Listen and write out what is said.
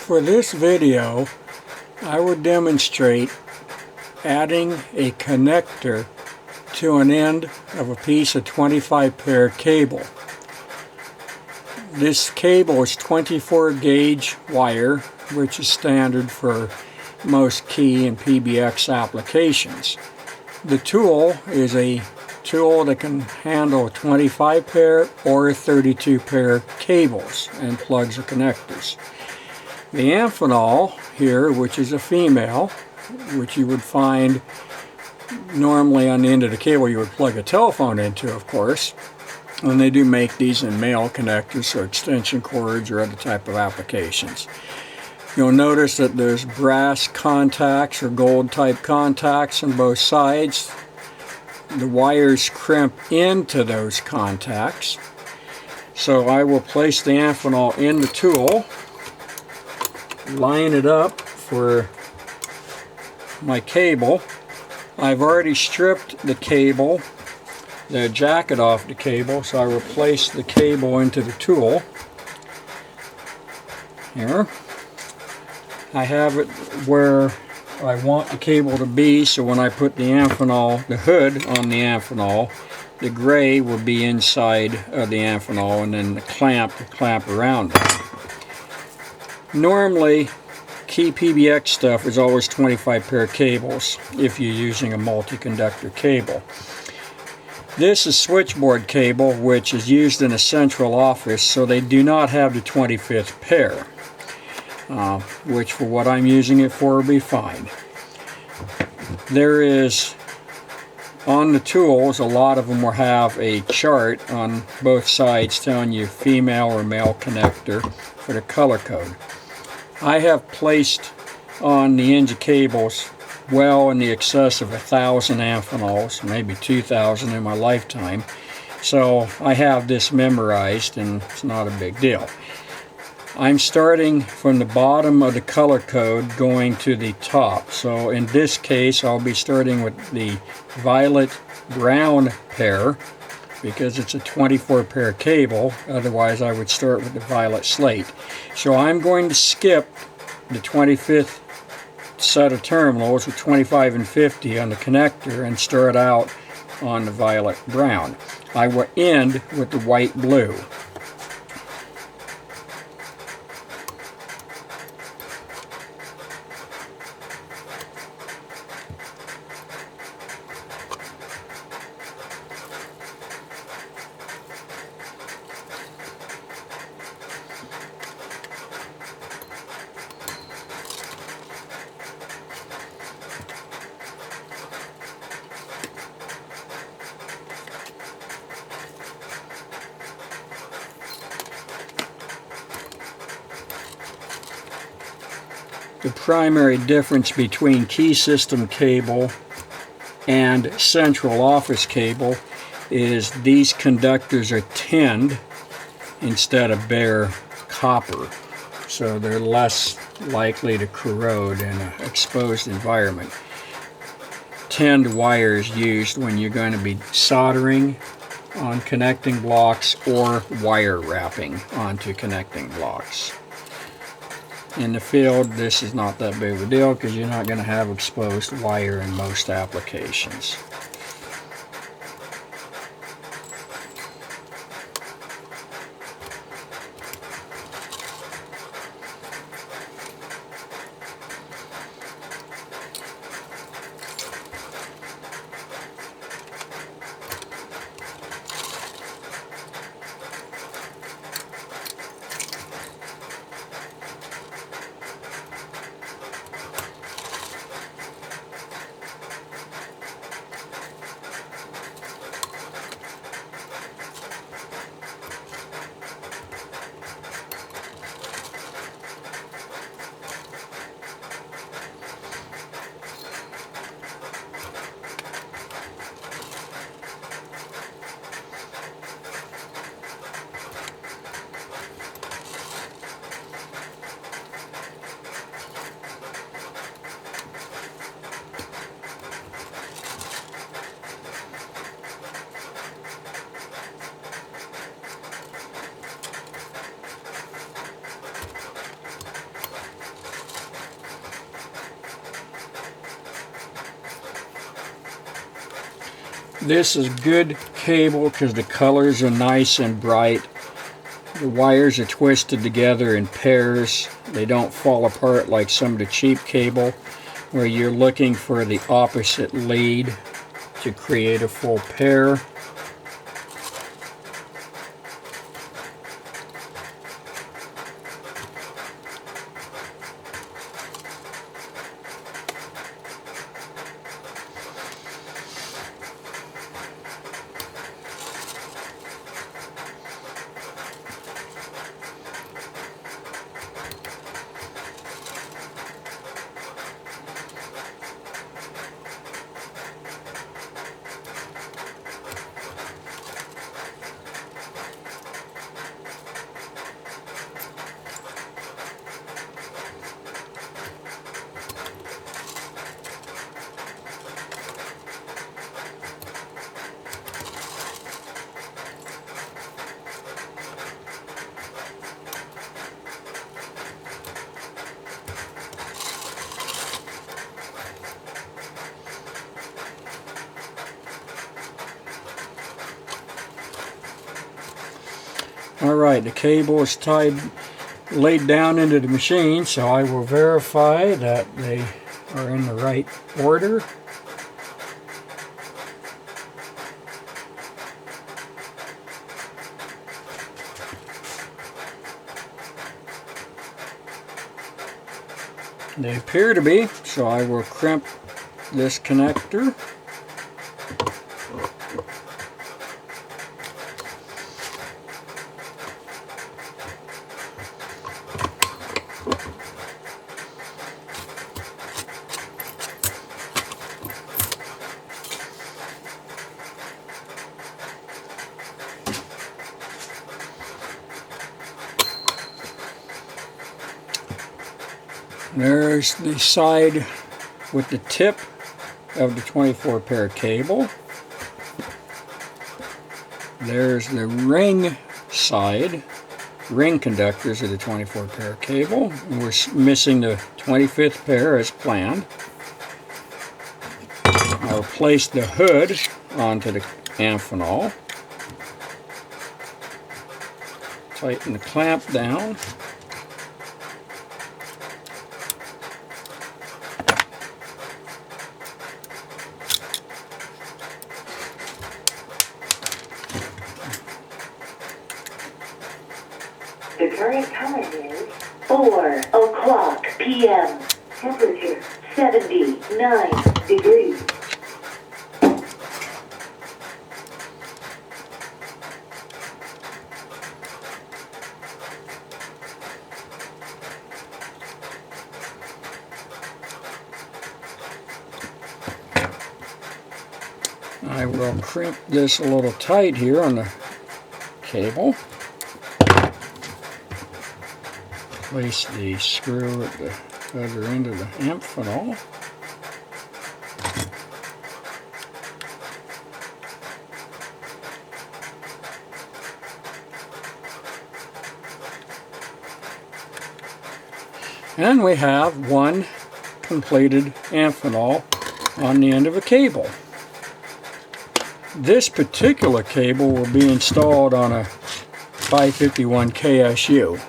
For this video, I would demonstrate adding a connector to an end of a piece of 25 pair cable. This cable is 24 gauge wire, which is standard for most key and PBX applications. The tool is a tool that can handle 25 pair or 32 pair cables and plugs or connectors. The Amphenol here, which is a female, which you would find normally on the end of the cable you would plug a telephone into, of course, and they do make these in male connectors, so extension cords or other type of applications. You'll notice that there's brass contacts or gold type contacts on both sides. The wires crimp into those contacts. So I will place the Amphenol in the tool, line it up for my cable. I've already stripped the cable, the jacket off the cable, so I will place the cable into the tool. Here. I have it where I want the cable to be, so when I put the Amphenol, the hood on the Amphenol, the gray will be inside of the Amphenol, and then the clamp around it. Normally, key PBX stuff is always 25 pair cables if you're using a multi-conductor cable. This is switchboard cable, which is used in a central office, so they do not have the 25th pair. Which for what I'm using it for will be fine. There is, on the tools, a lot of them will have a chart on both sides telling you female or male connector for the color code. I have placed on the ends of cables well in the excess of 1,000 Amphenols, maybe 2,000 in my lifetime, so I have this memorized and it's not a big deal. I'm starting from the bottom of the color code going to the top. So in this case, I'll be starting with the violet brown pair because it's a 24 pair cable. Otherwise, I would start with the violet slate. So I'm going to skip the 25th set of terminals with 25 and 50 on the connector and start out on the violet brown. I will end with the white blue. The primary difference between key system cable and central office cable is these conductors are tinned instead of bare copper, so they're less likely to corrode in an exposed environment. Tinned wire is used when you're going to be soldering on connecting blocks or wire wrapping onto connecting blocks. In the field, this is not that big of a deal because you're not going to have exposed wire in most applications. This is good cable because the colors are nice and bright. The wires are twisted together in pairs. They don't fall apart like some of the cheap cable where you're looking for the opposite lead to create a full pair. Alright, the cable is laid down into the machine, so I will verify that they are in the right order. They appear to be, so I will crimp this connector. There's the side with the tip of the 24 pair cable. There's the ring side, ring conductors of the 24 pair cable. And we're missing the 25th pair as planned. I'll place the hood onto the Amphenol. Tighten the clamp down. The current time is 4 o'clock p.m. Temperature 79 degrees. I will crimp this a little tight here on the cable. Place the screw at the other end of the Amphenol. And we have one completed Amphenol on the end of a cable. This particular cable will be installed on a 551 KSU.